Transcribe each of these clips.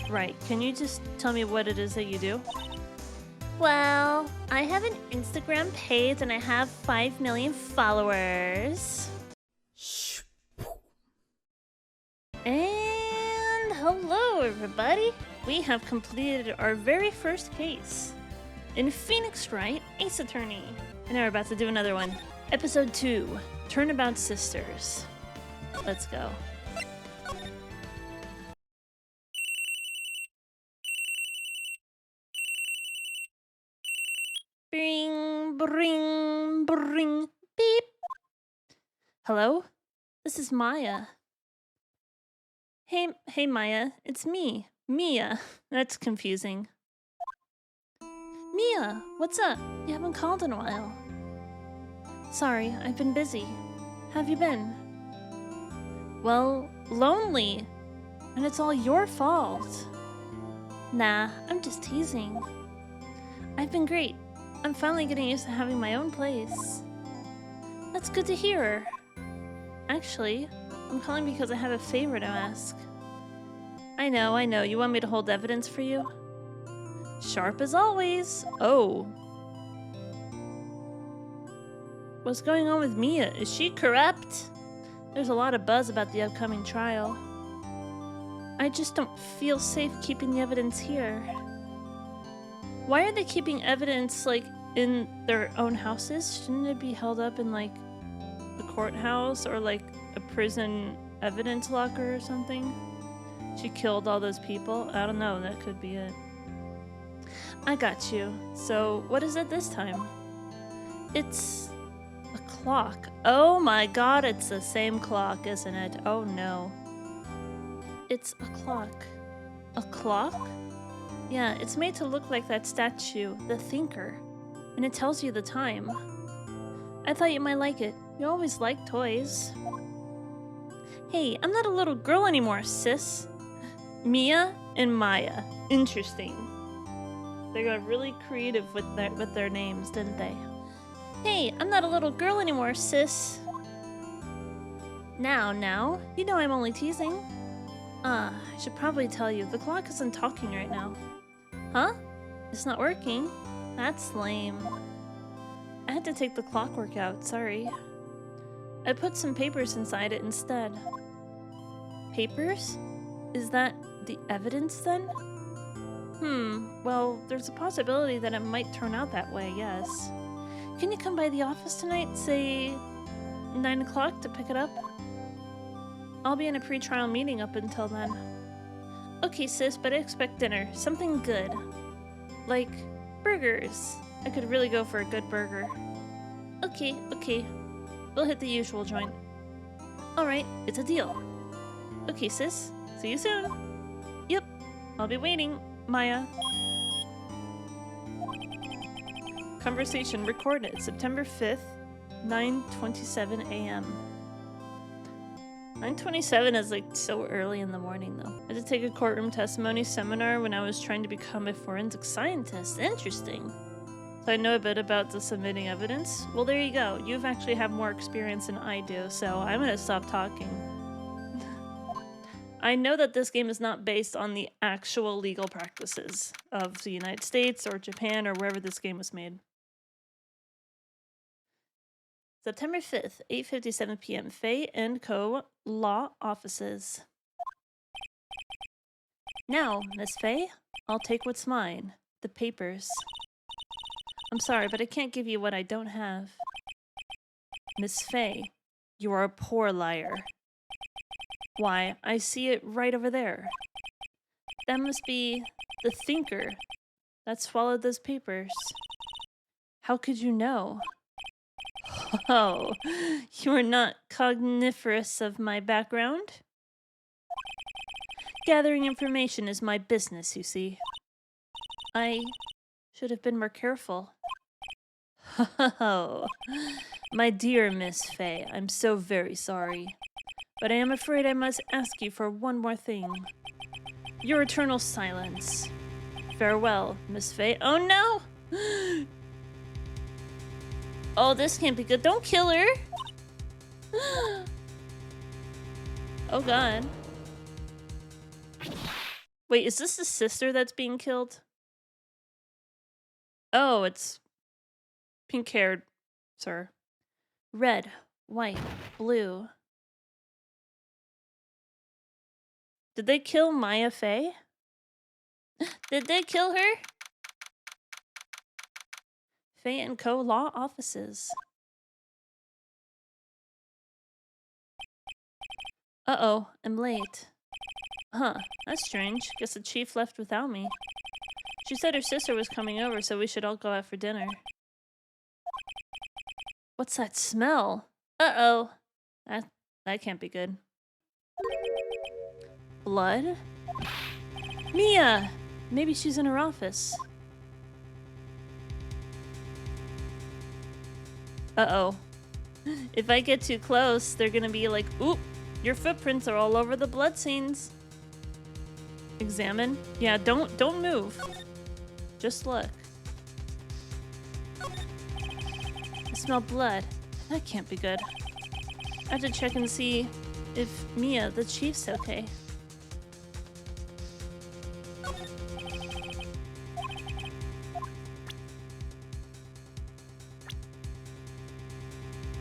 Right, can you just tell me what it is that you do? Well, I have an Instagram page and I have 5 million followers. And hello, everybody! We have completed our very first case in Phoenix Wright, Ace Attorney. And now we're about to do another one. Episode 2, Turnabout Sisters. Let's go. Bring, bring, bring, beep. Hello? This is Maya. Hey Maya, it's me, Mia. That's confusing. Mia, what's up? You haven't called in a while. Sorry, I've been busy. Have you been? Well, lonely. And it's all your fault. Nah, I'm just teasing. I've been great. I'm finally getting used to having my own place. That's good to hear. Actually, I'm calling because I have a favor to ask. I know. You want me to hold evidence for you? Sharp as always. Oh. What's going on with Mia? Is she corrupt? There's a lot of buzz about the upcoming trial. I just don't feel safe keeping the evidence here. Why are they keeping evidence, like, in their own houses? Shouldn't it be held up in, like, the courthouse or, like, a prison evidence locker or something? She killed all those people? I don't know, that could be it. I got you. So, what is it this time? It's a clock. Oh my god, it's the same clock, isn't it? Oh no. It's a clock. A clock? Yeah, it's made to look like that statue, the Thinker, and it tells you the time. I thought you might like it. You always like toys. Hey, I'm not a little girl anymore, sis. Mia and Maya. Interesting. They got really creative with their names, didn't they? Hey, I'm not a little girl anymore, sis. Now, you know I'm only teasing. I should probably tell you, the clock isn't talking right now. Huh? It's not working? That's lame. I had to take the clockwork out, sorry. I put some papers inside it instead. Papers? Is that the evidence then? Well, there's a possibility that it might turn out that way, yes. Can you come by the office tonight, say 9 o'clock to pick it up? I'll be in a pre-trial meeting up until then. Okay, sis, but I expect dinner. Something good. Like, burgers. I could really go for a good burger. Okay. We'll hit the usual joint. Alright, it's a deal. Okay, sis. See you soon. Yep, I'll be waiting. Maya. Conversation recorded September 5th, 9:27 a.m. 9:27 is like so early in the morning though. I had to take a courtroom testimony seminar when I was trying to become a forensic scientist. Interesting. So I know a bit about the submitting evidence. Well, there you go. You've actually have more experience than I do, so I'm gonna stop talking. I know that this game is not based on the actual legal practices of the United States or Japan or wherever this game was made. September 5th, 8:57 p.m. Fay & Co. Law Offices. Now, Miss Fay, I'll take what's mine. The papers. I'm sorry, but I can't give you what I don't have. Miss Fay, you are a poor liar. Why, I see it right over there. That must be the Thinker that swallowed those papers. How could you know? Oh, you are not cogniferous of my background? Gathering information is my business, you see. I should have been more careful. Oh, my dear Miss Fay, I'm so very sorry. But I am afraid I must ask you for one more thing. Your eternal silence. Farewell, Miss Fay. Oh no! Oh, this can't be good. Don't kill her! Oh god. Wait, is this the sister that's being killed? Oh, it's pink-haired, sir. Red, white, blue. Did they kill Maya Fey? Did they kill her? Fey and Co. Law Offices. Uh-oh, I'm late. Huh, that's strange. Guess the chief left without me. She said her sister was coming over, so we should all go out for dinner. What's that smell? Uh-oh. That can't be good. Blood? Mia! Maybe she's in her office. Uh-oh. If I get too close, they're gonna be like, oop, your footprints are all over the bloodstains. Examine? Yeah, don't move. Just look. I smell blood. That can't be good. I have to check and see if Mia, the chief's okay.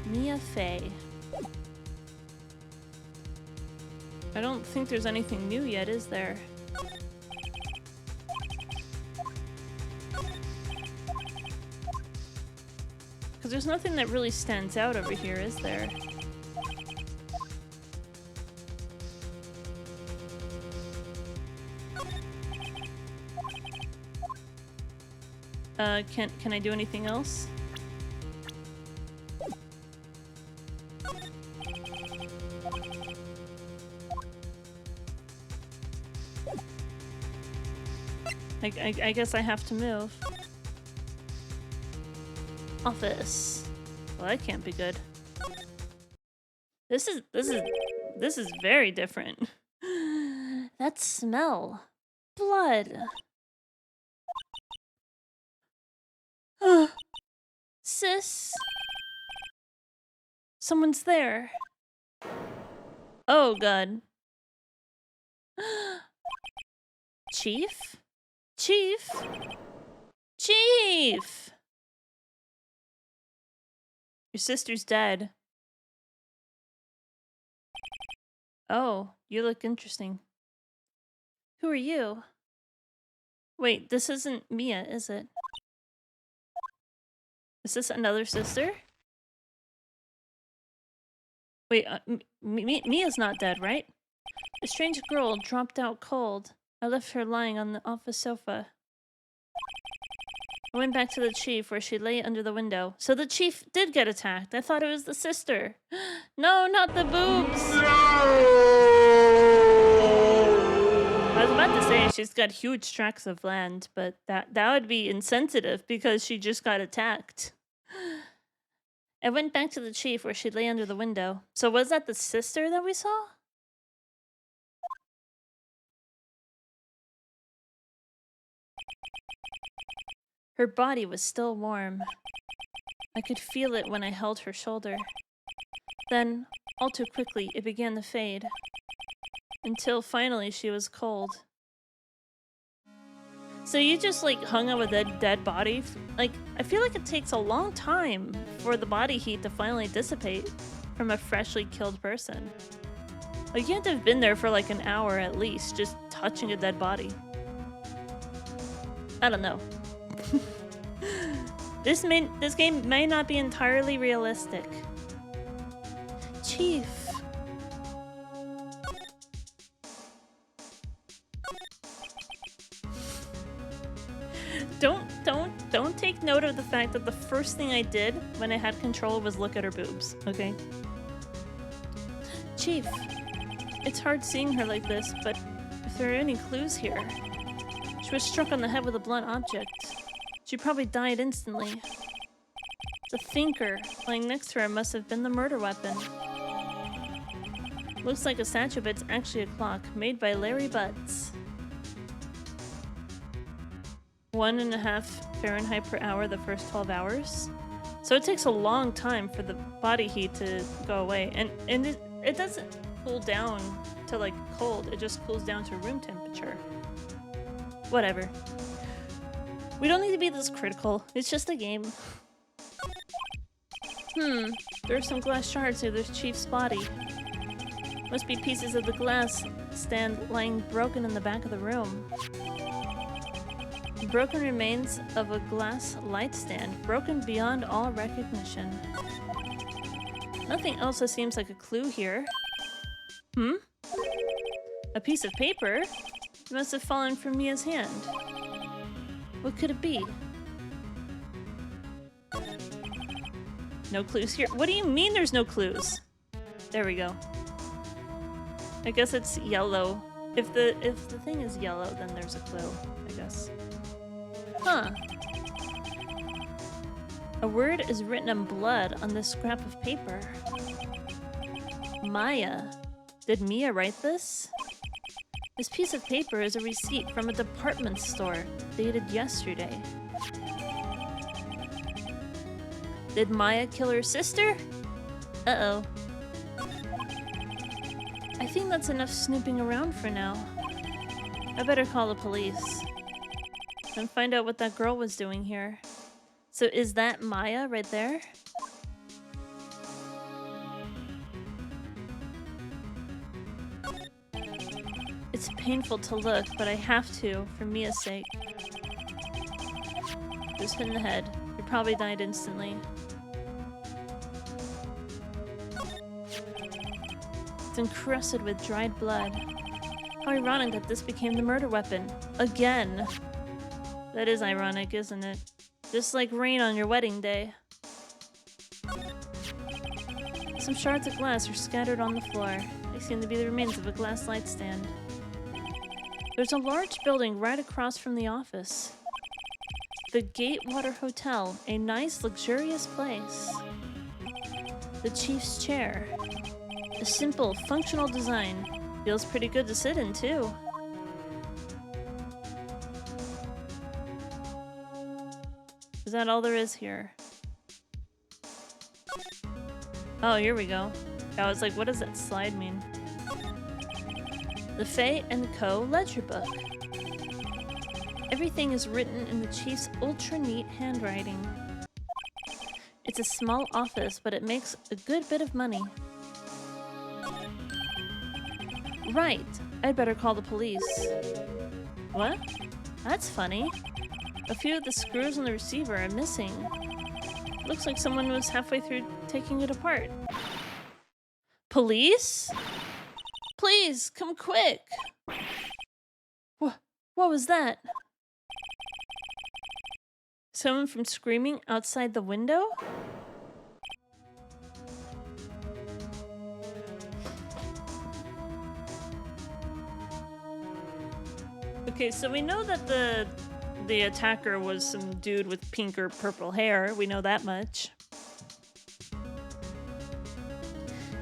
Mia Fey. I don't think there's anything new yet, is there? Because there's nothing that really stands out over here, is there? Can I do anything else? I guess I have to move. Office. Well, that can't be good. This is very different. That smell. Blood. Sis. Someone's there. Oh god. Chief? Chief? Chief! Your sister's dead. Oh, you look interesting. Who are you? Wait, this isn't Mia, is it? Is this another sister? Wait, Mia's not dead, right? A strange girl dropped out cold. I left her lying on the office sofa. I went back to the chief where she lay under the window. So the chief did get attacked. I thought it was the sister. No, not the boobs! I was about to say she's got huge tracts of land, but that would be insensitive because she just got attacked. I went back to the chief where she lay under the window. So was that the sister that we saw? Her body was still warm. I could feel it when I held her shoulder. Then, all too quickly, it began to fade. Until finally she was cold. So you just like hung out with a dead body? Like, I feel like it takes a long time for the body heat to finally dissipate from a freshly killed person. Like, you had to have been there for like an hour at least, just touching a dead body. I don't know. This game may not be entirely realistic. Chief. Don't take note of the fact that the first thing I did when I had control was look at her boobs, okay? Chief, it's hard seeing her like this, but if there are any clues here. She was struck on the head with a blunt object. She probably died instantly. The thinker lying next to her must have been the murder weapon. Looks like a statue, but it's actually a clock made by Larry Butts. 1.5 Fahrenheit per hour the first 12 hours. So it takes a long time for the body heat to go away. And it doesn't cool down to like cold, it just cools down to room temperature. Whatever. We don't need to be this critical. It's just a game. There are some glass shards near the chief's body. Must be pieces of the glass stand lying broken in the back of the room. Broken remains of a glass light stand, broken beyond all recognition. Nothing else that seems like a clue here. A piece of paper? It must have fallen from Mia's hand. What could it be? No clues here. What do you mean there's no clues? There we go. I guess it's yellow. If the thing is yellow, then there's a clue, I guess. Huh. A word is written in blood on this scrap of paper. Maya. Did Mia write this? This piece of paper is a receipt from a department store, dated yesterday. Did Maya kill her sister? Uh-oh. I think that's enough snooping around for now. I better call the police. And find out what that girl was doing here. So is that Maya right there? It's painful to look, but I have to, for Mia's sake. Just hit in the head. You probably died instantly. It's encrusted with dried blood. How ironic that this became the murder weapon. Again! That is ironic, isn't it? Just like rain on your wedding day. Some shards of glass are scattered on the floor. They seem to be the remains of a glass light stand. There's a large building right across from the office. The Gatewater Hotel, a nice, luxurious place. The chief's chair. A simple, functional design. Feels pretty good to sit in, too. Is that all there is here? Oh, here we go. I was like, what does that slide mean? The Fay & Co. ledger book. Everything is written in the chief's ultra-neat handwriting. It's a small office, but it makes a good bit of money. Right. I'd better call the police. What? That's funny. A few of the screws on the receiver are missing. Looks like someone was halfway through taking it apart. Police? Please, come quick! What was that? Someone from screaming outside the window? Okay, so we know that the attacker was some dude with pink or purple hair. We know that much.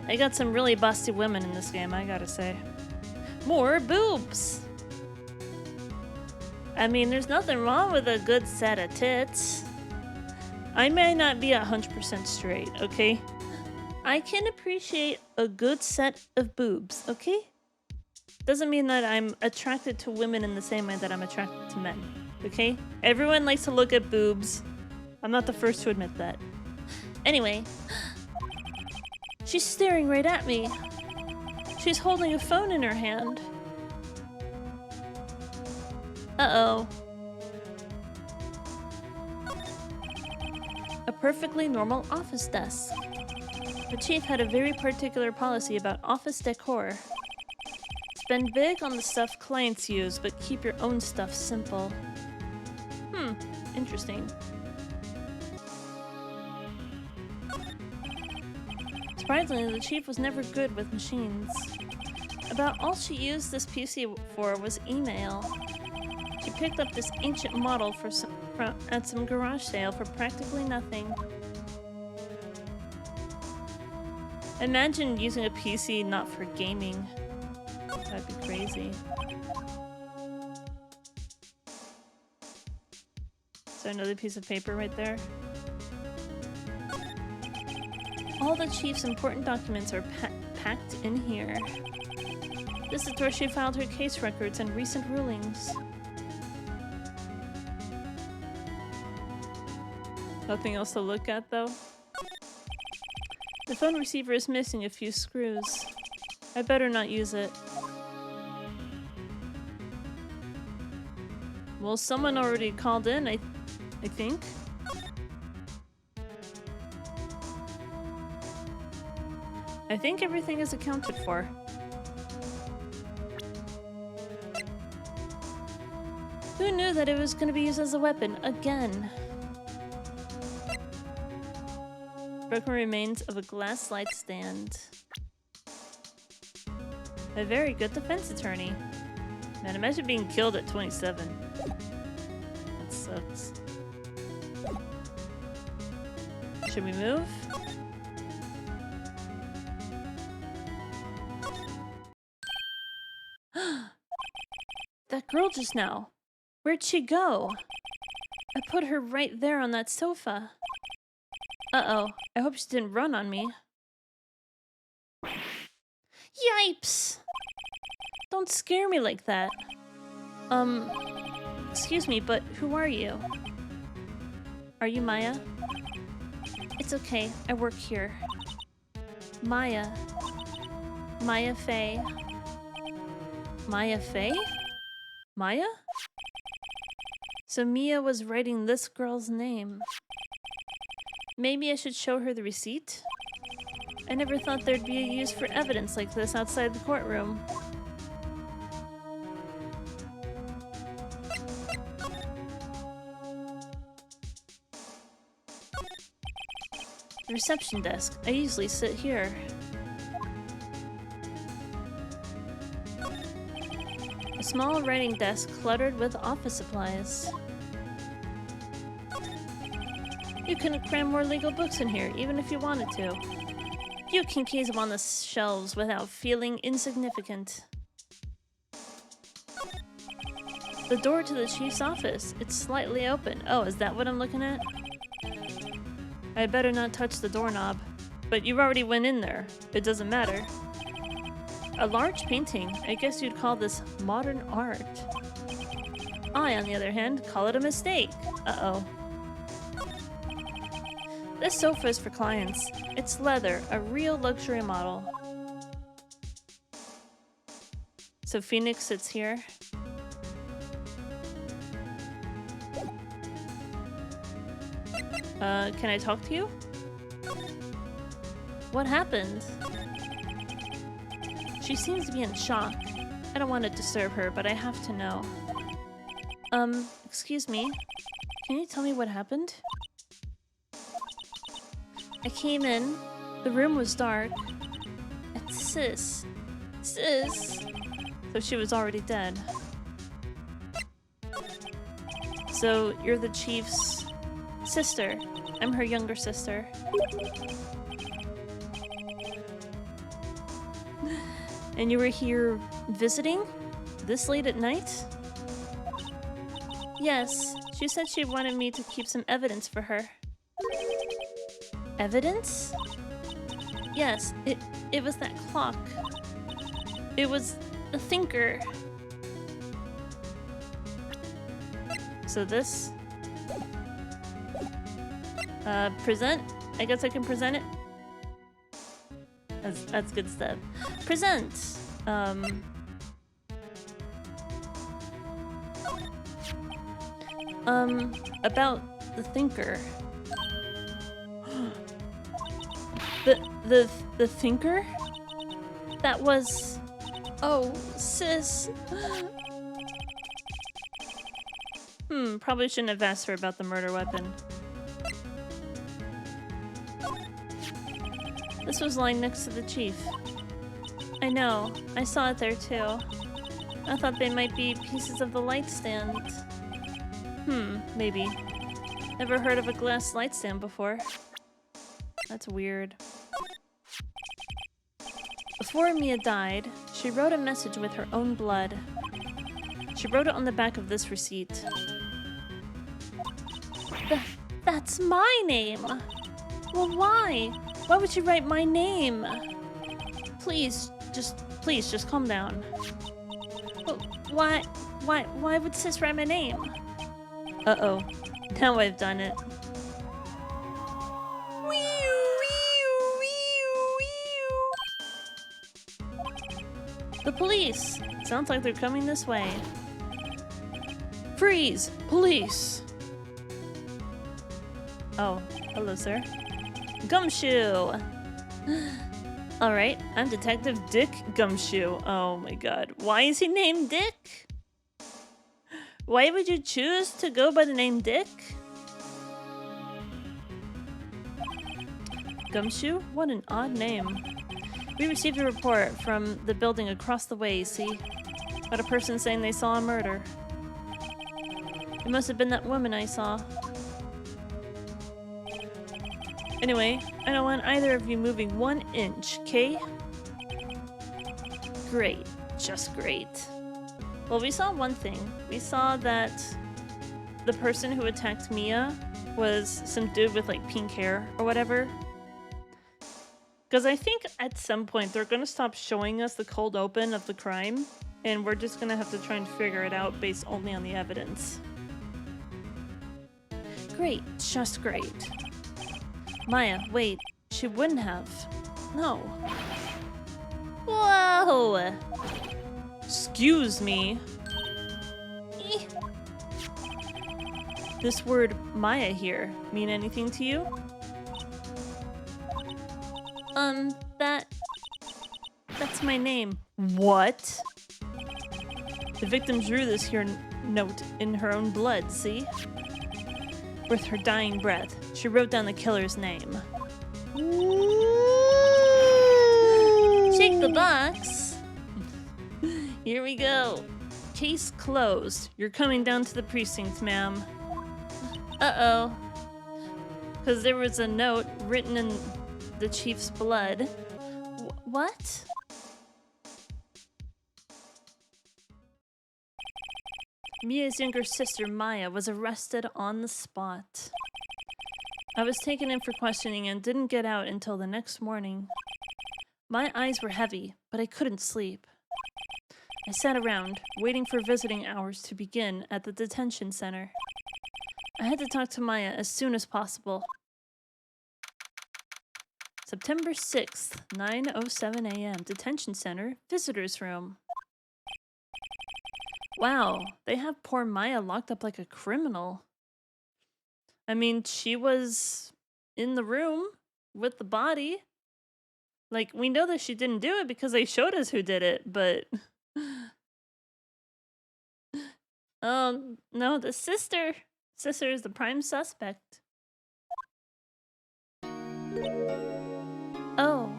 I got some really busty women in this game, I gotta say. More boobs! I mean, there's nothing wrong with a good set of tits. I may not be 100% straight, okay? I can appreciate a good set of boobs, okay? Doesn't mean that I'm attracted to women in the same way that I'm attracted to men, okay? Everyone likes to look at boobs. I'm not the first to admit that. Anyway, she's staring right at me. She's holding a phone in her hand. Uh-oh. A perfectly normal office desk. The chief had a very particular policy about office decor. Spend big on the stuff clients use, but keep your own stuff simple. Interesting. Surprisingly, the chief was never good with machines. About all she used this PC for was email. She picked up this ancient model at some garage sale for practically nothing. Imagine using a PC not for gaming. That'd be crazy. So another piece of paper right there. All the chief's important documents are packed in here. This is where she filed her case records and recent rulings. Nothing else to look at, though. The phone receiver is missing a few screws. I better not use it. Well, someone already called in, I think. I think everything is accounted for. Who knew that it was going to be used as a weapon again? Broken remains of a glass light stand. A very good defense attorney. Man, imagine being killed at 27. That sucks. Should we move? That girl just now. Where'd she go? I put her right there on that sofa. Uh-oh. I hope she didn't run on me. Yipes! Don't scare me like that. Excuse me, but who are you? Are you Maya? It's okay, I work here. Maya. Maya Faye. Maya Faye? Maya? So Mia was writing this girl's name. Maybe I should show her the receipt? I never thought there'd be a use for evidence like this outside the courtroom. The reception desk. I usually sit here. A small writing desk cluttered with office supplies. You couldn't cram more legal books in here, even if you wanted to. You can keep them on the shelves without feeling insignificant. The door to the chief's office. It's slightly open. Oh, is that what I'm looking at? I better not touch the doorknob. But you already went in there. It doesn't matter. A large painting. I guess you'd call this modern art. I, on the other hand, call it a mistake. Uh-oh. This sofa is for clients. It's leather, a real luxury model. So Phoenix sits here. Can I talk to you? What happened? She seems to be in shock. I don't want to disturb her, but I have to know. Excuse me. Can you tell me what happened? I came in. The room was dark. And Sis. So she was already dead. So you're the chief's sister. I'm her younger sister. And you were here visiting? This late at night? Yes. She said she wanted me to keep some evidence for her. Evidence? Yes, it was that clock. It was a thinker. So this? Present? I guess I can present it? That's good stuff. Present! About the thinker. The thinker? That was... Oh, sis. Probably shouldn't have asked her about the murder weapon. This was lying next to the chief. I know. I saw it there too. I thought they might be pieces of the light stand. Maybe. Never heard of a glass light stand before. That's weird. Before Mia died, she wrote a message with her own blood. She wrote it on the back of this receipt. That's my name! Well, why? Why would you write my name? Please, just calm down. Well, why would Sis write my name? Uh-oh. Now I've done it. The police! Sounds like they're coming this way. Freeze! Police! Oh, hello, sir. Gumshoe! Alright, I'm Detective Dick Gumshoe. Oh my god. Why is he named Dick? Why would you choose to go by the name Dick? Gumshoe? What an odd name. We received a report from the building across the way, see? About a person saying they saw a murder. It must have been that woman I saw. Anyway, I don't want either of you moving 1 inch, okay? Great. Just great. Well, we saw one thing. We saw that the person who attacked Mia was some dude with like pink hair or whatever. Because I think at some point they're going to stop showing us the cold open of the crime, and we're just going to have to try and figure it out based only on the evidence. Great. Just great. Maya, wait. She wouldn't have. No. Whoa! Excuse me. This word Maya here mean anything to you? That's my name. What? The victim drew this here note in her own blood, see? With her dying breath, she wrote down the killer's name. Shake the box. Here we go. Case closed. You're coming down to the precinct, ma'am. Uh-oh. Because there was a note written in the chief's blood. What? Mia's younger sister, Maya, was arrested on the spot. I was taken in for questioning and didn't get out until the next morning. My eyes were heavy, but I couldn't sleep. I sat around, waiting for visiting hours to begin at the detention center. I had to talk to Maya as soon as possible. September 6th, 9:07 a.m. Detention Center, Visitors Room. Wow, they have poor Maya locked up like a criminal. I mean, she was in the room with the body. Like, we know that she didn't do it because they showed us who did it, but... no, the sister. Sister is the prime suspect. Oh.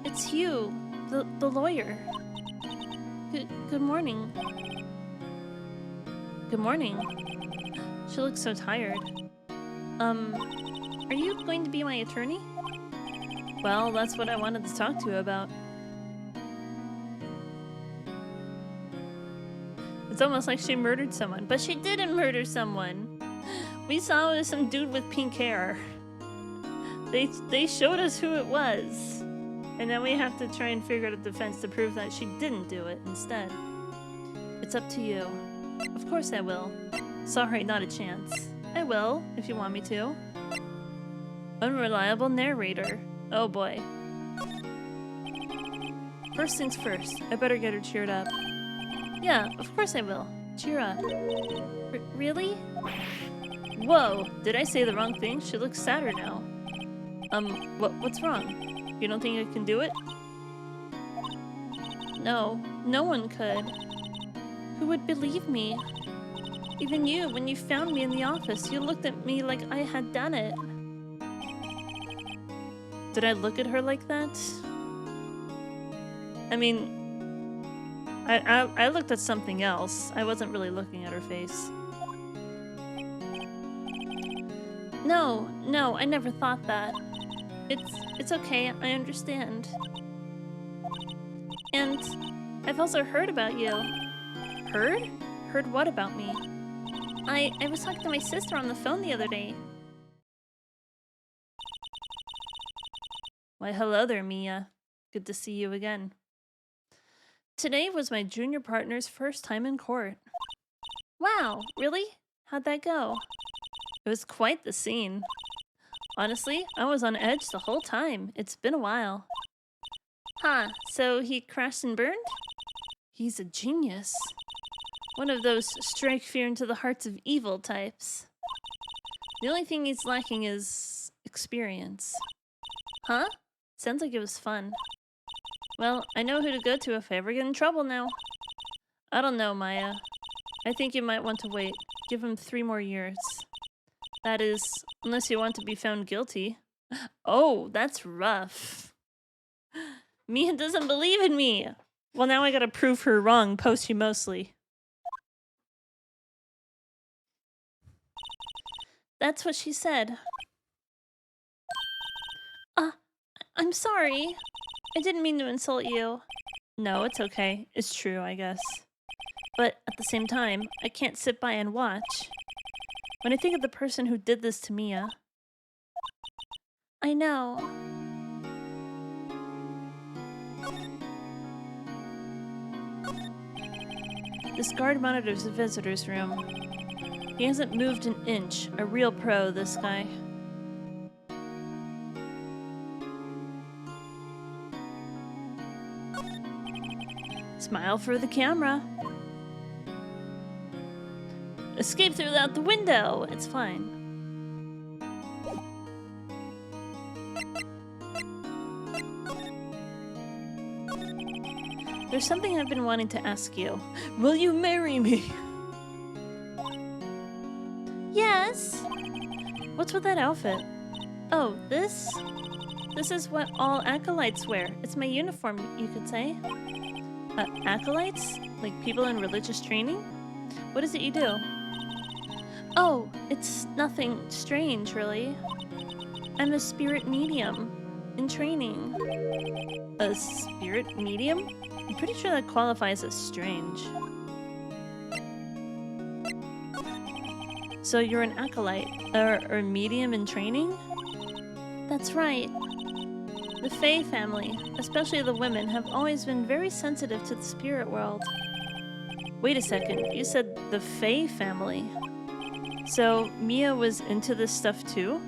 It's you, the lawyer. Good morning. Good morning. She looks so tired. Are you going to be my attorney? Well, that's what I wanted to talk to you about. It's almost like she murdered someone, but she didn't murder someone. We saw it was some dude with pink hair. They showed us who it was. And now we have to try and figure out a defense to prove that she didn't do it instead. It's up to you. Of course I will. Sorry, not a chance. I will, if you want me to. Unreliable narrator. Oh boy. First things first, I better get her cheered up. Yeah, of course I will. Cheer up. Really? Whoa, did I say the wrong thing? She looks sadder now. What's wrong? You don't think I can do it? No, no one could. Who would believe me? Even you, when you found me in the office, you looked at me like I had done it. Did I look at her like that? I mean, I looked at something else. I wasn't really looking at her face. No, I never thought that. It's okay, I understand. And I've also heard about you. Heard? Heard what about me? I was talking to my sister on the phone the other day. Why, hello there, Mia. Good to see you again. Today was my junior partner's first time in court. Wow, really? How'd that go? It was quite the scene. Honestly, I was on edge the whole time. It's been a while. Huh, so he crashed and burned? He's a genius. One of those strike fear into the hearts of evil types. The only thing he's lacking is experience. Huh? Sounds like it was fun. Well, I know who to go to if I ever get in trouble now. I don't know, Maya. I think you might want to wait. Give him 3 more years. That is, unless you want to be found guilty. Oh, that's rough. Mia doesn't believe in me. Well, now I gotta prove her wrong posthumously. That's what she said. I'm sorry. I didn't mean to insult you. No, it's okay. It's true, I guess. But at the same time, I can't sit by and watch. When I think of the person who did this to Mia... I know. This guard monitors the visitor's room. He hasn't moved an inch. A real pro, this guy. Smile for the camera. Escape through out the window. It's fine. There's something I've been wanting to ask you. Will you marry me? Yes. What's with that outfit? Oh, this? This is what all acolytes wear. It's my uniform, you could say. Acolytes? Like people in religious training? What is it you do? Oh, it's nothing strange, really. I'm a spirit medium in training. A spirit medium? I'm pretty sure that qualifies as strange. So you're an acolyte, or a medium in training? That's right. The Fae family, especially the women, have always been very sensitive to the spirit world. Wait a second, you said the Fae family? So Mia was into this stuff too?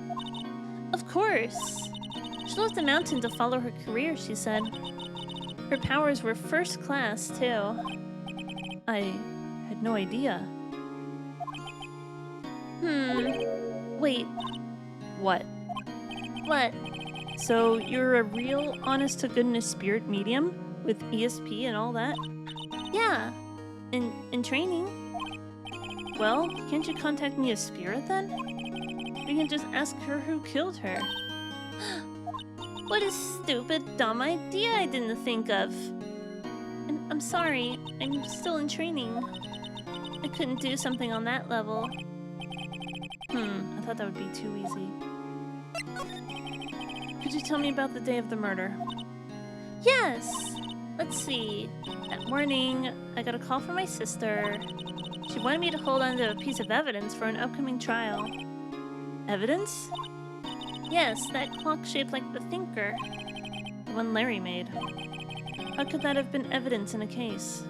Of course. She left the mountain to follow her career, she said. Her powers were first class, too. I had no idea. Wait. What? What? So you're a real honest-to-goodness spirit medium? With ESP and all that? Yeah. In training. Well, can't you contact me as spirit then? We can just ask her who killed her. What a stupid, dumb idea I didn't think of. And I'm sorry, I'm still in training. I couldn't do something on that level. I thought that would be too easy. Could you tell me about the day of the murder? Yes! Let's see. That morning, I got a call from my sister. She wanted me to hold on to a piece of evidence for an upcoming trial. Evidence? Yes, that clock shaped like the Thinker. The one Larry made. How could that have been evidence in a case?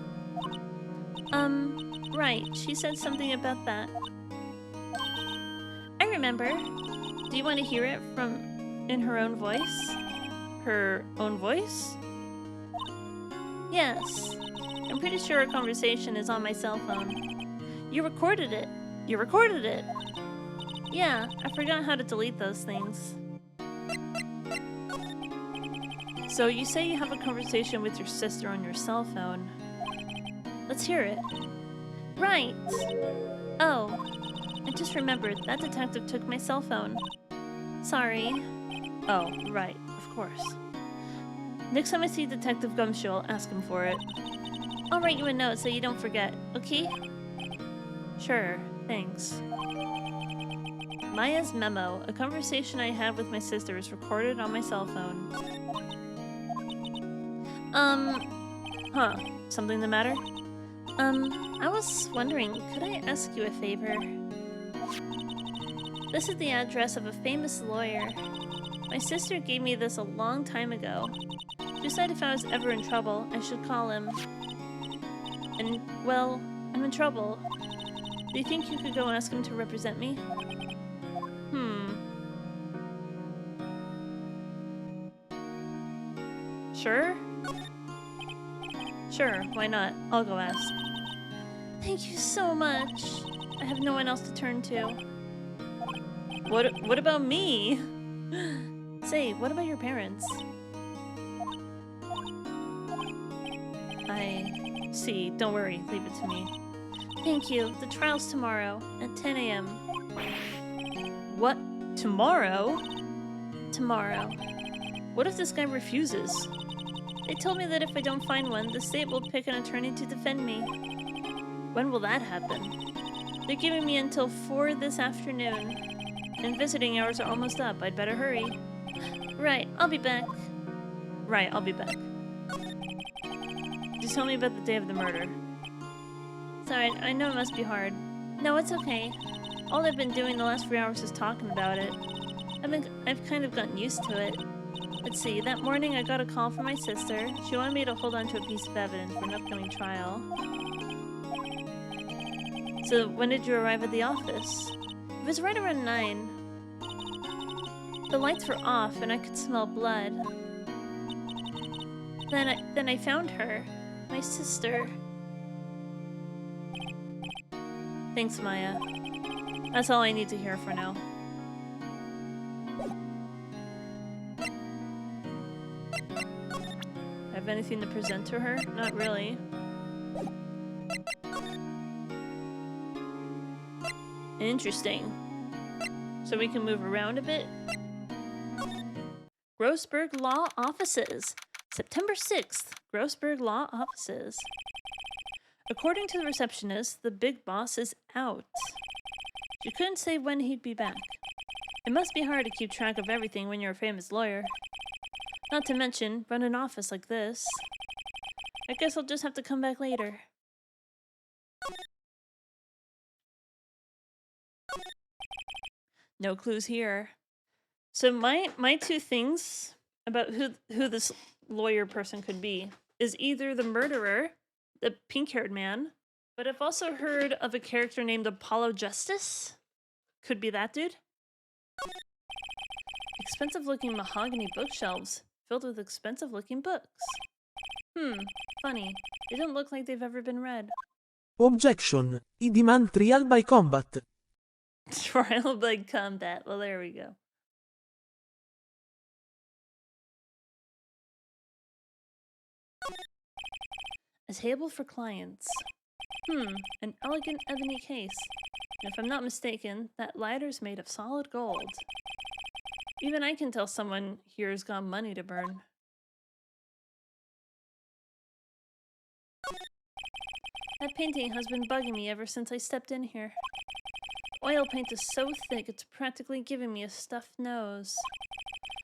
Right. She said something about that. I remember. Do you want to hear it in her own voice? Her own voice? Yes. I'm pretty sure our conversation is on my cell phone. You recorded it. You recorded it. Yeah, I forgot how to delete those things. So you say you have a conversation with your sister on your cell phone. Let's hear it. Right. Oh, I just remembered that detective took my cell phone. Sorry. Oh, right, of course. Next time I see Detective Gumshoe, I'll ask him for it. I'll write you a note so you don't forget, okay? Sure, thanks. Maya's memo. A conversation I had with my sister is recorded on my cell phone. Huh. Something the matter? I was wondering, could I ask you a favor? This is the address of a famous lawyer. My sister gave me this a long time ago. She said if I was ever in trouble, I should call him. And, well, I'm in trouble. Do you think you could go ask him to represent me? Sure? Sure, why not? I'll go ask. Thank you so much. I have no one else to turn to. What about me? Say, what about your parents? I see. Don't worry. Leave it to me. Thank you. The trial's tomorrow at 10 a.m. What? Tomorrow? Tomorrow. What if this guy refuses? They told me that if I don't find one, the state will pick an attorney to defend me. When will that happen? They're giving me until 4 this afternoon. And visiting hours are almost up. I'd better hurry. Right, I'll be back. Right, I'll be back. Just tell me about the day of the murder. Sorry, I know it must be hard. No, it's okay. All I've been doing the last few hours is talking about it. I've kind of gotten used to it. Let's see, that morning I got a call from my sister. She wanted me to hold on to a piece of evidence for an upcoming trial. So, when did you arrive at the office? It was right around 9. The lights were off and I could smell blood. Then I found her. My sister. Thanks, Maya. That's all I need to hear for now. Have anything to present to her? Not really. Interesting. So we can move around a bit? Grossberg Law Offices. September 6th. Grossberg Law Offices. According to the receptionist, the big boss is out. She couldn't say when he'd be back. It must be hard to keep track of everything when you're a famous lawyer. Not to mention, run an office like this. I guess I'll just have to come back later. No clues here. So my two things about who this lawyer person could be is either the murderer, the pink-haired man, but I've also heard of a character named Apollo Justice. Could be that dude. Expensive-looking mahogany bookshelves filled with expensive-looking books. Funny. They don't look like they've ever been read. Objection. I demand trial by combat. Trial by combat. Well, there we go. A table for clients. An elegant ebony case. And if I'm not mistaken, that lighter's made of solid gold. Even I can tell someone here's got money to burn. That painting has been bugging me ever since I stepped in here. Oil paint is so thick it's practically giving me a stuffed nose.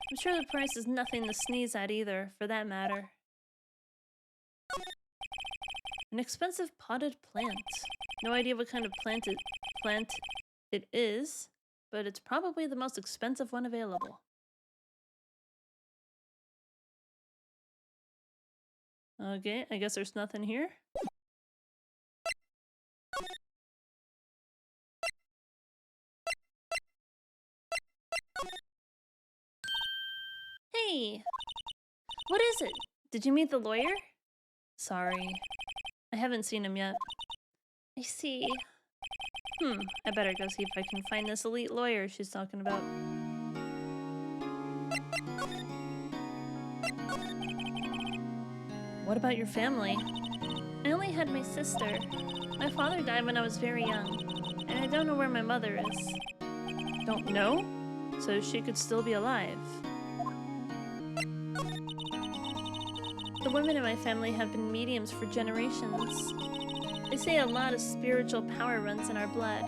I'm sure the price is nothing to sneeze at either, for that matter. An expensive potted plant. No idea what kind of plant it is, but it's probably the most expensive one available. Okay, I guess there's nothing here. Hey! What is it? Did you meet the lawyer? Sorry. I haven't seen him yet. I see. I better go see if I can find this elite lawyer she's talking about. What about your family? I only had my sister. My father died when I was very young, and I don't know where my mother is. Don't know? So she could still be alive. The women in my family have been mediums for generations. They say a lot of spiritual power runs in our blood.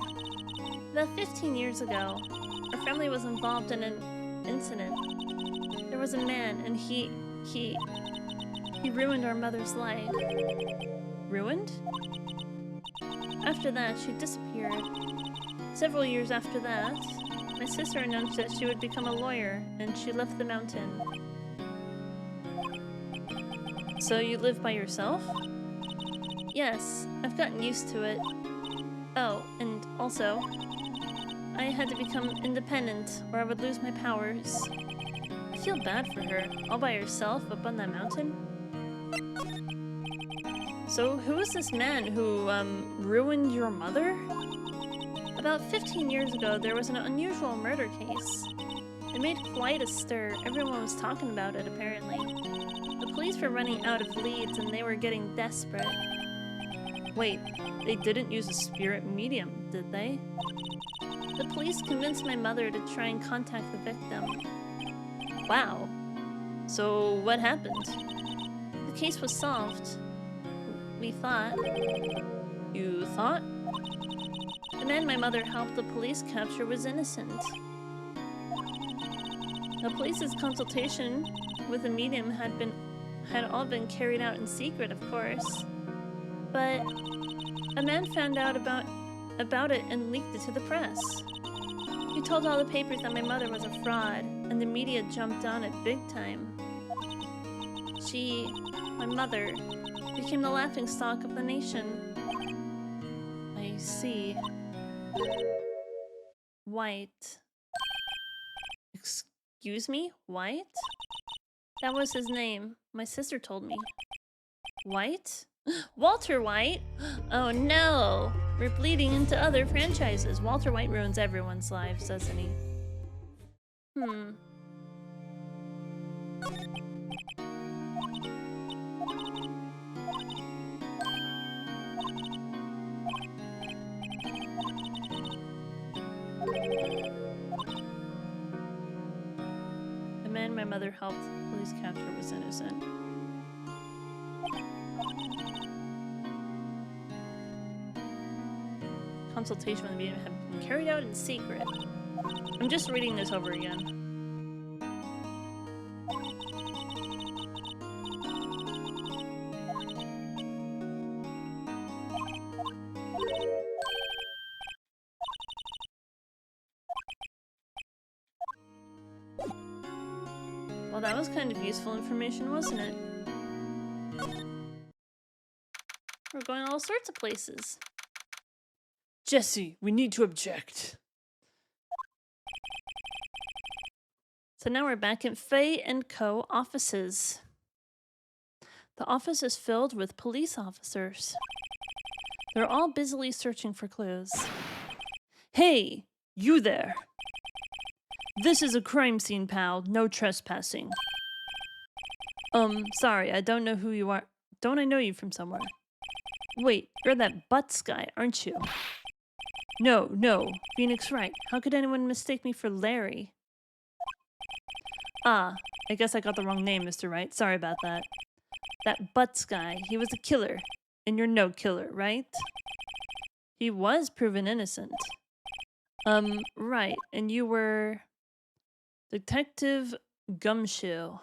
About 15 years ago, our family was involved in an incident. There was a man, and he ruined our mother's life. Ruined? After that, she disappeared. Several years after that, my sister announced that she would become a lawyer, and she left the mountain. So you live by yourself? Yes, I've gotten used to it. Oh, and also, I had to become independent or I would lose my powers. I feel bad for her, all by herself up on that mountain. So who is this man who, ruined your mother? About 15 years ago, there was an unusual murder case. It made quite a stir. Everyone was talking about it, apparently. The police were running out of leads and they were getting desperate. Wait, they didn't use a spirit medium, did they? The police convinced my mother to try and contact the victim. Wow. So what happened? The case was solved. We thought. You thought? The man my mother helped the police capture was innocent. The police's consultation with the medium had all been carried out in secret, of course. But a man found out about it and leaked it to the press. He told all the papers that my mother was a fraud, and the media jumped on it big time. My mother, became the laughingstock of the nation. I see. White. Excuse me? White? That was his name. My sister told me. White? Walter White? Oh no! We're bleeding into other franchises. Walter White ruins everyone's lives, doesn't he? The man my mother helped police capture was innocent. Consultation with the medium had been carried out in secret. I'm just reading this over again. Well, that was kind of useful information, wasn't it? We're going all sorts of places. Jesse, we need to object. So now we're back at Faye & Co. offices. The office is filled with police officers. They're all busily searching for clues. Hey, you there. This is a crime scene, pal. No trespassing. Sorry, I don't know who you are. Don't I know you from somewhere? Wait, you're that Butts guy, aren't you? No, Phoenix Wright. How could anyone mistake me for Larry? Ah, I guess I got the wrong name, Mr. Wright. Sorry about that. That Butts guy, he was a killer. And you're no killer, right? He was proven innocent. Right. And you were... Detective Gumshoe.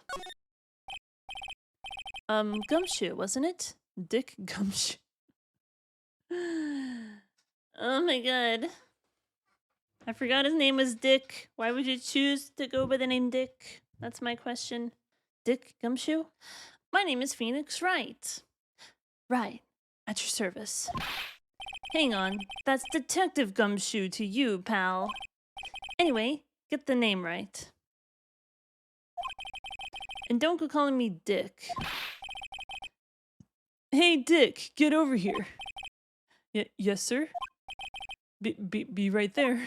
Gumshoe, wasn't it? Dick Gumshoe. Oh my god. I forgot his name was Dick. Why would you choose to go by the name Dick? That's my question. Dick Gumshoe? My name is Phoenix Wright. Right. At your service. Hang on. That's Detective Gumshoe to you, pal. Anyway, get the name right. And don't go calling me Dick. Hey, Dick, get over here. Yes, sir? Be right there.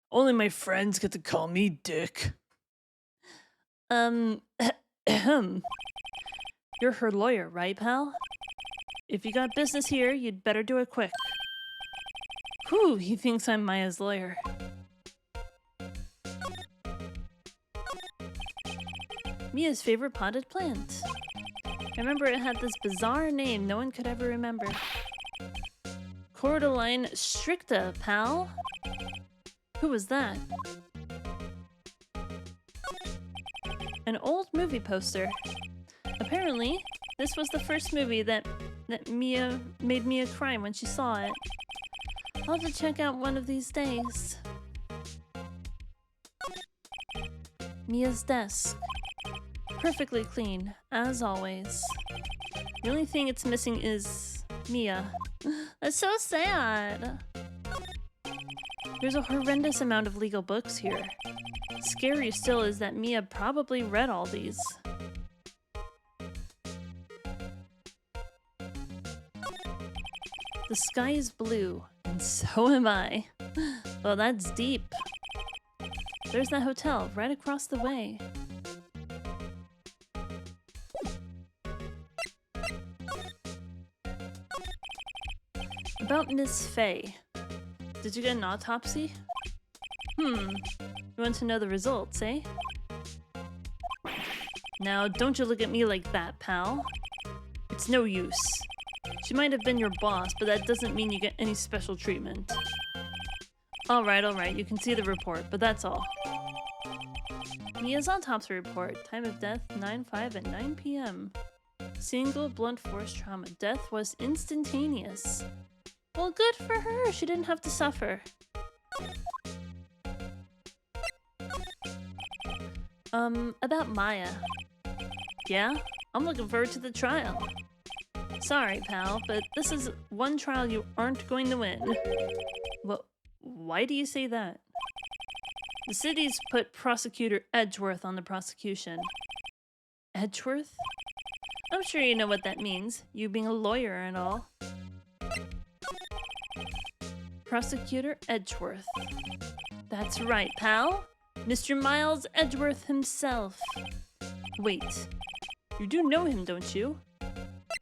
Only my friends get to call me Dick. You're her lawyer, right, pal? If you got business here, you'd better do it quick. Whew, he thinks I'm Maya's lawyer. Mia's favorite potted plant. I remember it had this bizarre name no one could ever remember. Cordyline stricta, pal. Who was that? An old movie poster. Apparently, this was the first movie that Mia made Mia cry when she saw it. I'll have to check out one of these days. Mia's desk. Perfectly clean, as always. The only thing it's missing is Mia. That's so sad. There's a horrendous amount of legal books here. Scary still is that Mia probably read all these. The sky is blue, and so am I. Well, that's deep. There's that hotel right across the way. About Miss Faye. Did you get an autopsy? You want to know the results, eh? Now, don't you look at me like that, pal. It's no use. She might have been your boss, but that doesn't mean you get any special treatment. Alright, you can see the report, but that's all. Mia's autopsy report. Time of death, 9/5 at 9 p.m. Single blunt force trauma. Death was instantaneous. Well, good for her. She didn't have to suffer. About Maya. Yeah? I'm looking forward to the trial. Sorry, pal, but this is one trial you aren't going to win. Well, why do you say that? The city's put Prosecutor Edgeworth on the prosecution. Edgeworth? I'm sure you know what that means, you being a lawyer and all. Prosecutor Edgeworth. That's right, pal. Mr. Miles Edgeworth himself. Wait, you do know him, don't you?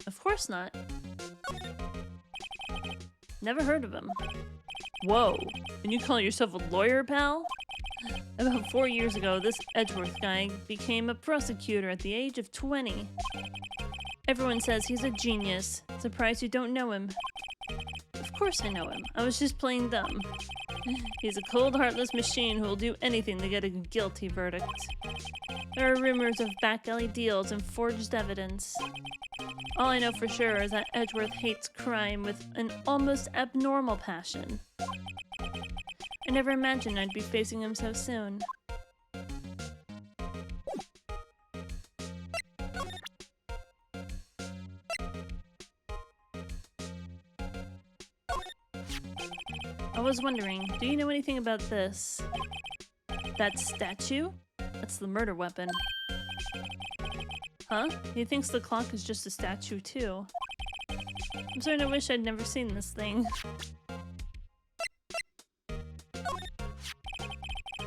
Of course not. Never heard of him. Whoa, and you call yourself a lawyer, pal? About 4 years ago, this Edgeworth guy became a prosecutor at the age of 20. Everyone says he's a genius. Surprised you don't know him. Of course I know him. I was just playing dumb. He's a cold, heartless machine who will do anything to get a guilty verdict. There are rumors of back alley deals and forged evidence. All I know for sure is that Edgeworth hates crime with an almost abnormal passion. I never imagined I'd be facing him so soon. I was wondering, do you know anything about this? That statue? That's the murder weapon. Huh? He thinks the clock is just a statue too. I'm starting to wish I'd never seen this thing.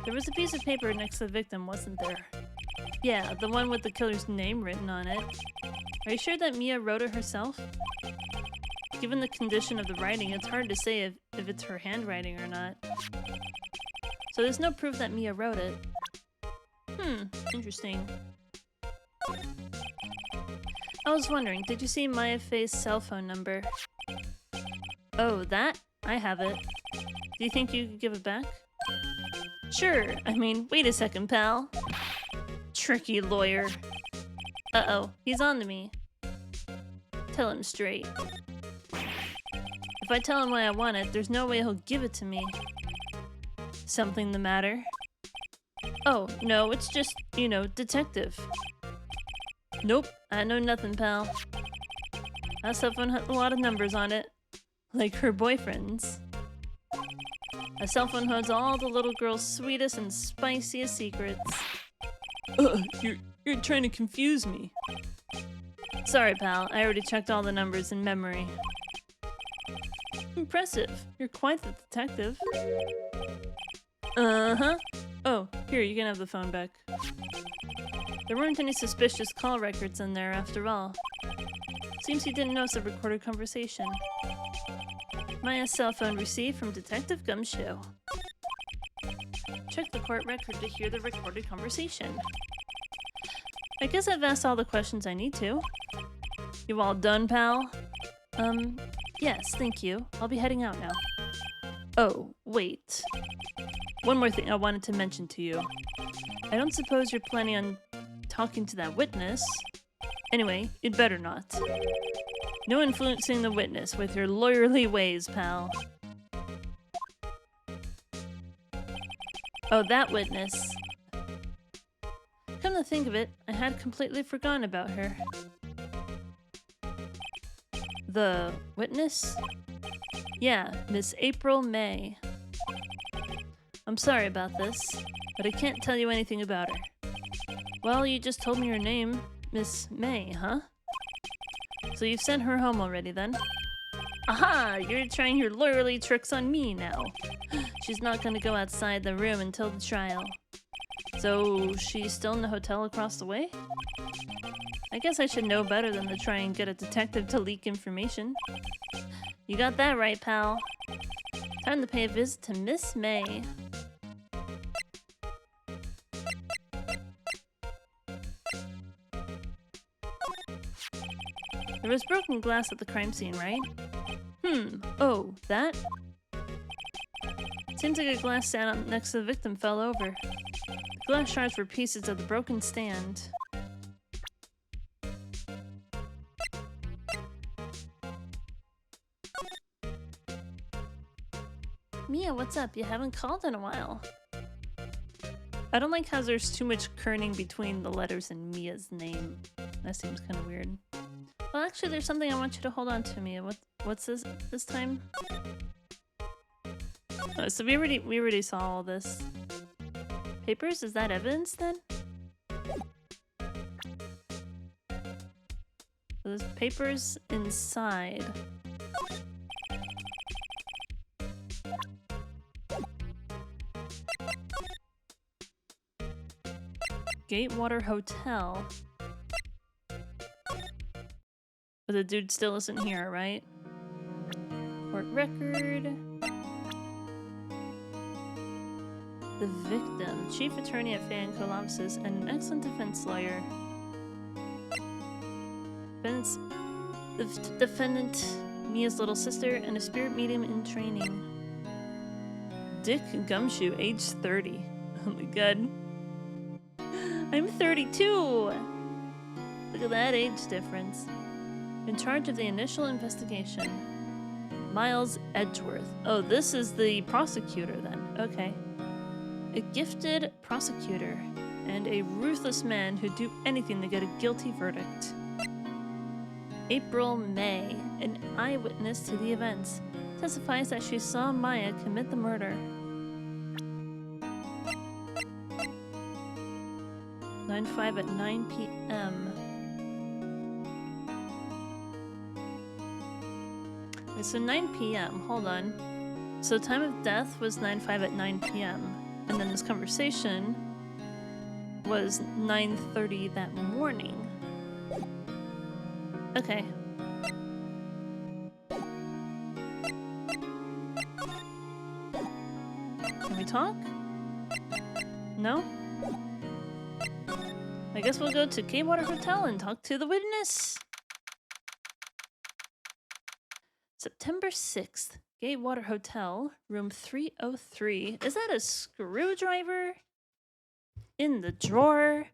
There was a piece of paper next to the victim, wasn't there? Yeah, the one with the killer's name written on it. Are you sure that Mia wrote it herself? Given the condition of the writing, it's hard to say if it's her handwriting or not. So there's no proof that Mia wrote it. Interesting. I was wondering, did you see Maya Faye's cell phone number? Oh, that? I have it. Do you think you could give it back? Sure. I mean, wait a second, pal. Tricky lawyer. Uh-oh, he's on to me. Tell him straight. If I tell him why I want it, there's no way he'll give it to me. Something the matter? Oh, no, it's just, you know, detective. Nope, I know nothing, pal. That cell phone had a lot of numbers on it. Like her boyfriend's. A cell phone holds all the little girl's sweetest and spiciest secrets. You're trying to confuse me. Sorry, pal. I already checked all the numbers in memory. Impressive. You're quite the detective. Uh-huh. Oh, here, you can have the phone back. There weren't any suspicious call records in there, after all. Seems he didn't notice a recorded conversation. Maya's cell phone received from Detective Gumshoe. Check the court record to hear the recorded conversation. I guess I've asked all the questions I need to. You all done, pal? Yes, thank you. I'll be heading out now. Oh, wait. One more thing I wanted to mention to you. I don't suppose you're planning on talking to that witness. Anyway, you'd better not. No influencing the witness with your lawyerly ways, pal. Oh, that witness. Come to think of it, I had completely forgotten about her. The witness? Yeah, Miss April May. I'm sorry about this, but I can't tell you anything about her. Well, you just told me her name, Miss May, huh? So you've sent her home already, then? Aha! You're trying your lawyerly tricks on me now. She's not gonna go outside the room until the trial. So, she's still in the hotel across the way? I guess I should know better than to try and get a detective to leak information. You got that right, pal. Time to pay a visit to Miss May. There was broken glass at the crime scene, right? Oh, that? Seems like a glass stand next to the victim fell over. The glass shards were pieces of the broken stand. Mia, what's up? You haven't called in a while. I don't like how there's too much kerning between the letters in Mia's name. That seems kind of weird. Well, actually, there's something I want you to hold on to, Mia. What's this time? Oh, so we already saw all this. Papers? Is that evidence then? So there's papers inside. Gatewater Hotel. But the dude still isn't here, right? Court record. The victim, chief attorney at Fan Colossus, and an excellent defense lawyer. Defendant, Mia's little sister, and a spirit medium in training. Dick Gumshoe, age 30. Oh my god. I'm 32! Look at that age difference. In charge of the initial investigation. Miles Edgeworth. Oh, this is the prosecutor then. Okay. A gifted prosecutor and a ruthless man who'd do anything to get a guilty verdict. April May, an eyewitness to the events, testifies that she saw Maya commit the murder. 9/5 at 9 p.m. Wait, so 9 p.m. Hold on. So time of death was 9/5 at 9 p.m. And then this conversation was 9:30 that morning. Okay. Can we talk? No? I guess we'll go to Gatewater Hotel and talk to the witness. September 6th, Gatewater Hotel, room 303. Is that a screwdriver? In the drawer?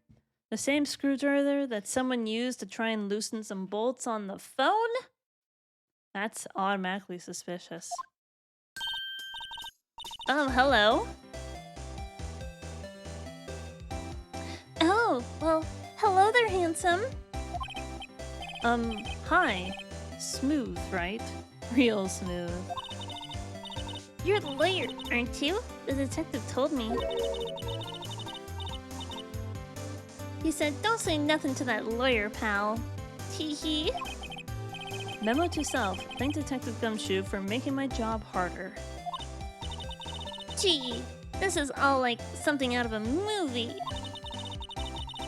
The same screwdriver that someone used to try and loosen some bolts on the phone? That's automatically suspicious. Oh, hello. Oh, well, hello there, handsome. Hi. Smooth, right? Real smooth. You're the lawyer, aren't you? The detective told me. He said, don't say nothing to that lawyer, pal. Tee hee. Memo to self. Thank Detective Gumshoe for making my job harder. Gee, this is all like something out of a movie.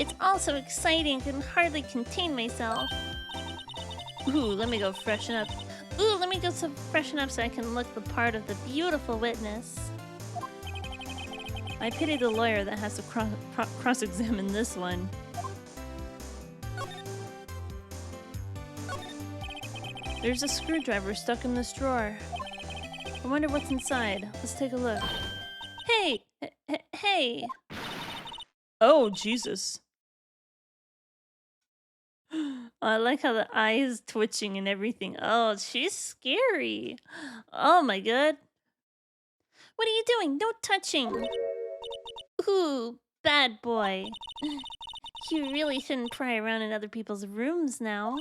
It's all so exciting, I can hardly contain myself. Ooh, let me go freshen up. Ooh, let me go freshen up so I can look the part of the beautiful witness. I pity the lawyer that has to cross-examine this one. There's a screwdriver stuck in this drawer. I wonder what's inside. Let's take a look. Hey! Hey! Oh, Jesus. I like how the eye is twitching and everything. Oh, she's scary. Oh my god. What are you doing? No touching. Ooh, bad boy. You really shouldn't pry around in other people's rooms now.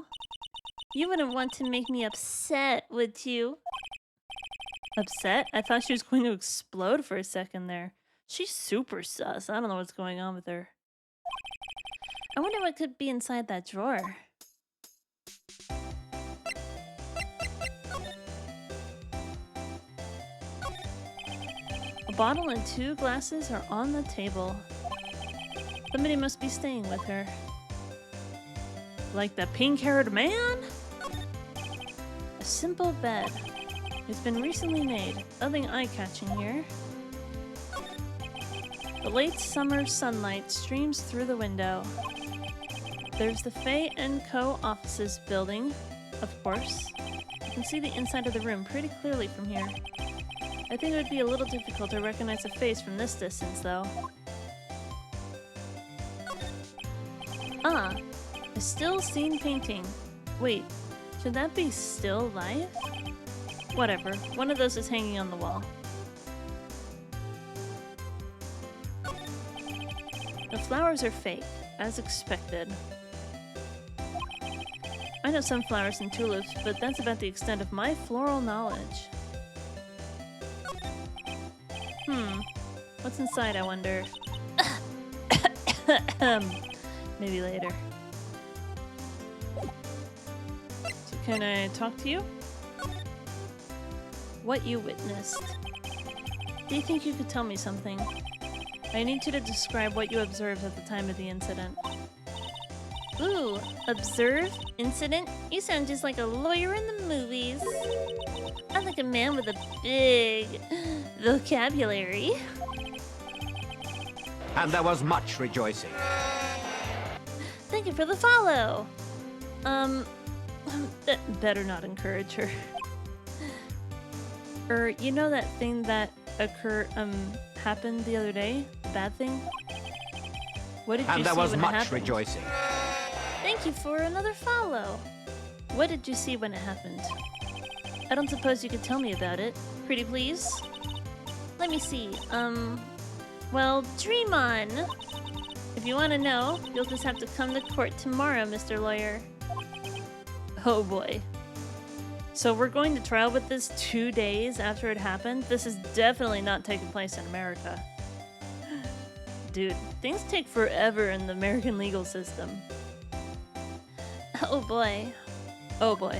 You wouldn't want to make me upset, would you? Upset? I thought she was going to explode for a second there. She's super sus. I don't know what's going on with her. I wonder what could be inside that drawer. A bottle and 2 glasses are on the table. Somebody must be staying with her. Like the pink-haired man? A simple bed. It's been recently made. Nothing eye-catching here. The late summer sunlight streams through the window. There's the Fay & Co. offices building, of course. You can see the inside of the room pretty clearly from here. I think it would be a little difficult to recognize a face from this distance, though. Ah, a still scene painting. Wait, should that be still life? Whatever, one of those is hanging on the wall. The flowers are fake, as expected. I know sunflowers and tulips, but that's about the extent of my floral knowledge. What's inside, I wonder? Maybe later. So can I talk to you? What you witnessed. Do you think you could tell me something? I need you to describe what you observed at the time of the incident. Ooh, observe? Incident? You sound just like a lawyer in the movies. I'm like a man with a big vocabulary. And there was much rejoicing. Thank you for the follow. Better not encourage her. You know that thing that happened the other day? The bad thing? What did you see when it happened? And there was much rejoicing. Thank you for another follow. What did you see when it happened? I don't suppose you could tell me about it. Pretty please? Let me see. Well, dream on. If you want to know, you'll just have to come to court tomorrow, Mr. Lawyer. Oh boy. So we're going to trial with this 2 days after it happened? This is definitely not taking place in America. Dude, things take forever in the American legal system. Oh boy. Oh boy.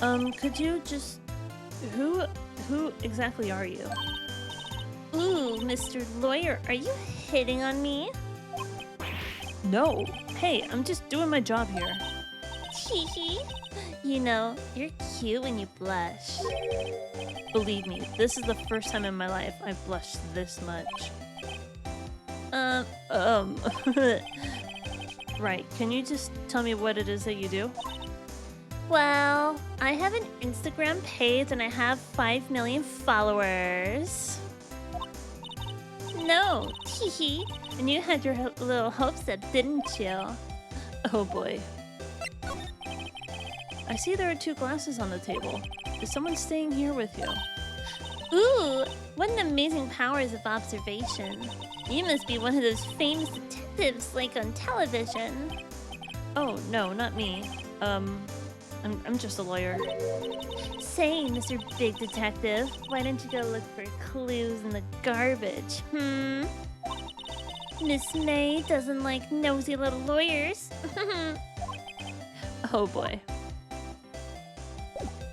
Could you just... Who exactly are you? Ooh, Mr. Lawyer, are you hitting on me? No. Hey, I'm just doing my job here. Hee. You know, you're cute when you blush. Believe me, this is the first time in my life I've blushed this much. Right, can you just tell me what it is that you do? Well, I have an Instagram page and I have 5 million followers. No, hee. And you had your little hopes up, didn't you? Oh boy. I see there are 2 glasses on the table. Is someone staying here with you? Ooh, what an amazing powers of observation. You must be one of those famous detectives like on television. Oh, no, not me. I'm just a lawyer. Say, Mr. Big Detective, why don't you go look for clues in the garbage, Miss May doesn't like nosy little lawyers. Oh boy.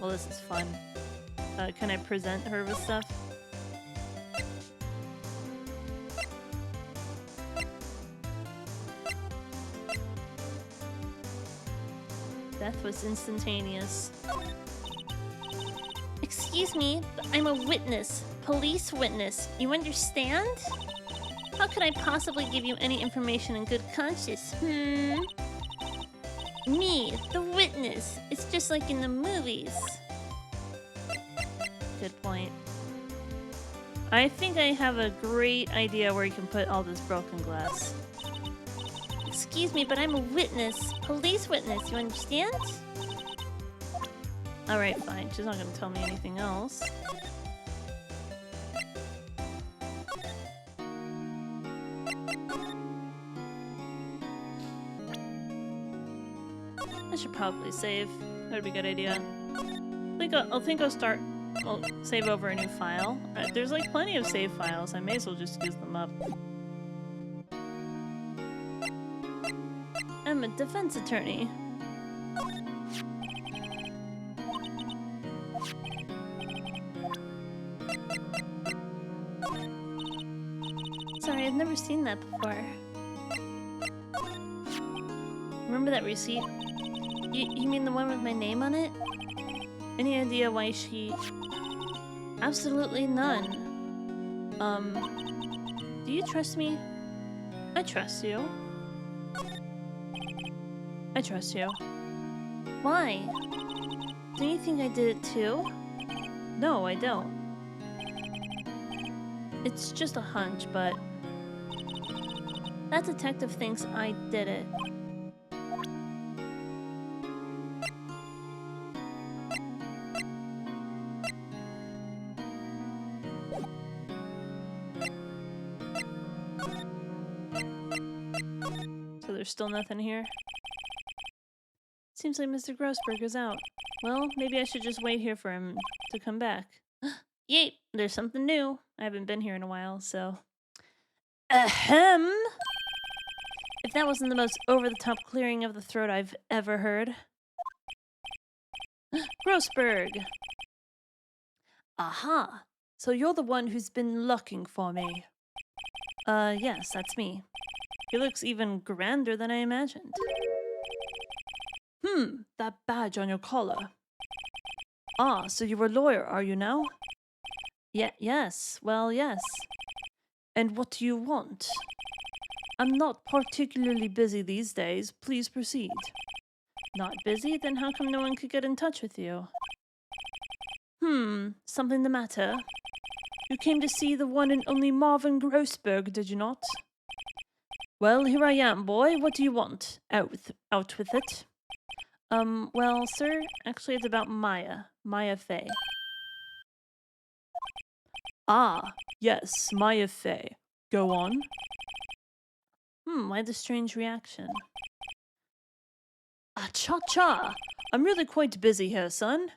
Well, this is fun. Can I present her with stuff? Death was instantaneous. Excuse me, but I'm a witness. Police witness. You understand? How could I possibly give you any information in good conscience, Me, the witness. It's just like in the movies. Good point. I think I have a great idea where you can put all this broken glass. Excuse me, but I'm a witness. Police witness, you understand? Alright, fine. She's not gonna tell me anything else. I should probably save. That would be a good idea. I'll save over a new file. There's like plenty of save files. I may as well just use them up. I'm a defense attorney. never seen that before. Remember that receipt? You mean the one with my name on it? Any idea why she... Absolutely none. Do you trust me? I trust you. I trust you. Why? Do you think I did it too? No, I don't. It's just a hunch, but... That detective thinks I did it. So there's still nothing here? Seems like Mr. Grossberg is out. Well, maybe I should just wait here for him to come back. Yay! There's something new. I haven't been here in a while, so... Ahem! If that wasn't the most over-the-top clearing of the throat I've ever heard. Grossberg! Aha! So you're the one who's been looking for me. Yes, that's me. He looks even grander than I imagined. That badge on your collar. Ah, so you're a lawyer, are you now? Yes, well, yes. And what do you want? I'm not particularly busy these days. Please proceed. Not busy? Then how come no one could get in touch with you? Something the matter? You came to see the one and only Marvin Grossberg, did you not? Well, here I am, boy. What do you want? Out with it. Well, sir, actually it's about Maya Fey. Ah, yes, Maya Fey. Go on. Why the strange reaction? Cha-cha! I'm really quite busy here, son.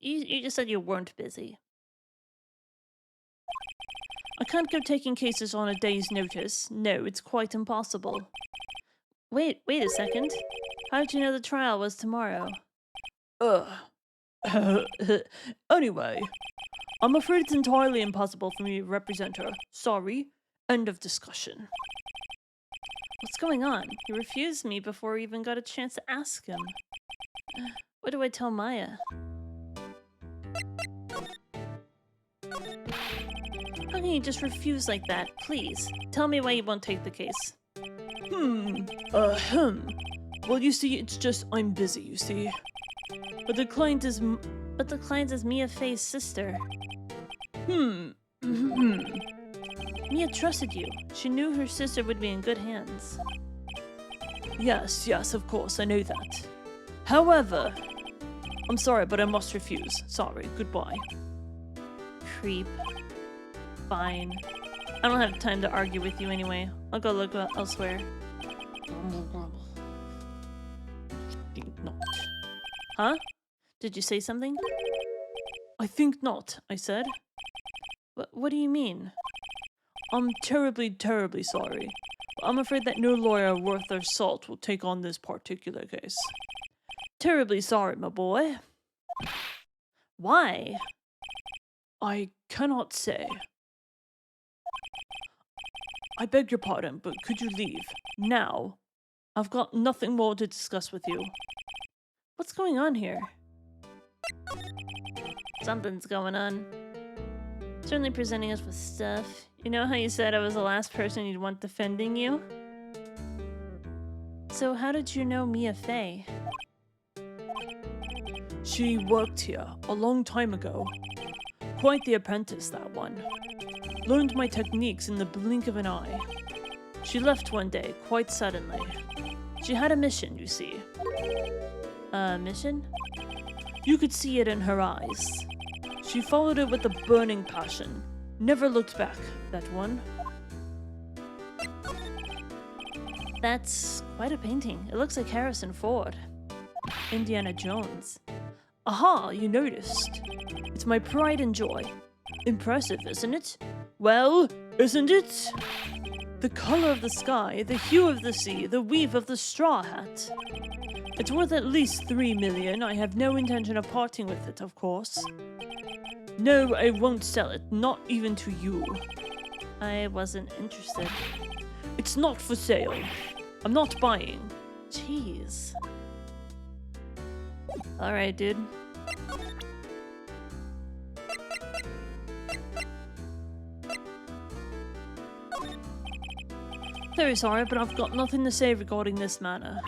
You just said you weren't busy. I can't go taking cases on a day's notice. No, it's quite impossible. Wait a second. How did you know the trial was tomorrow? Anyway, I'm afraid it's entirely impossible for me to represent her. Sorry. End of discussion. What's going on? He refused me before I even got a chance to ask him. What do I tell Maya? How can you just refuse like that? Please, tell me why you won't take the case. Well, you see, it's just I'm busy, you see. But the client is Mia Fey's sister. Mia trusted you. She knew her sister would be in good hands. Yes, of course, I know that. However, I'm sorry, but I must refuse. Sorry, goodbye. Creep. Fine. I don't have time to argue with you anyway. I'll go look elsewhere. Think not. Huh? Did you say something? I think not, I said. What do you mean? I'm terribly, terribly sorry. But I'm afraid that no lawyer worth their salt will take on this particular case. Terribly sorry, my boy. Why? I cannot say. I beg your pardon, but could you leave? Now. I've got nothing more to discuss with you. What's going on here? Something's going on. Certainly presenting us with stuff. You know how you said I was the last person you'd want defending you? So how did you know Mia Fey? She worked here a long time ago. Quite the apprentice, that one. Learned my techniques in the blink of an eye. She left one day, quite suddenly. She had a mission, you see. A mission? You could see it in her eyes. She followed it with a burning passion. Never looked back, that one. That's quite a painting. It looks like Harrison Ford. Indiana Jones. Aha, you noticed. It's my pride and joy. Impressive, isn't it? Well, isn't it? The color of the sky, the hue of the sea, the weave of the straw hat. It's worth at least 3 million. I have no intention of parting with it, of course. No, I won't sell it, not even to you. I wasn't interested. It's not for sale. I'm not buying. Jeez. Alright, dude. Very sorry, but I've got nothing to say regarding this matter.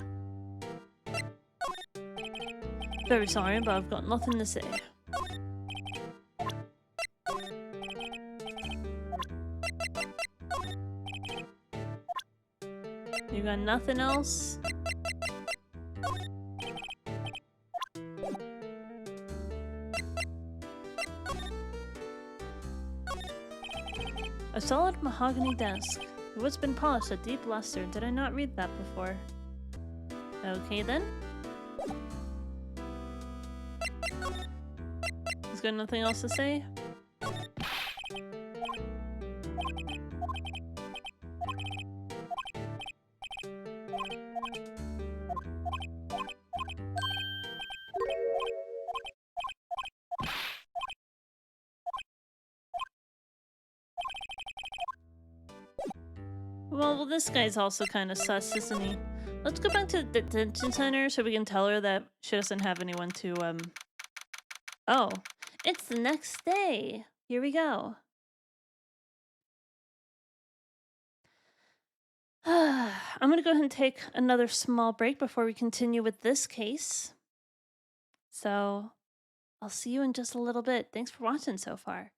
Very sorry, but I've got nothing to say. You got nothing else? A solid mahogany desk. The wood's been polished a deep luster. Did I not read that before? Okay then. He's got nothing else to say? Well, this guy's also kind of sus, isn't he? Let's go back to the detention center so we can tell her that she doesn't have anyone to, Oh, it's the next day. Here we go. I'm gonna go ahead and take another small break before we continue with this case. So, I'll see you in just a little bit. Thanks for watching so far.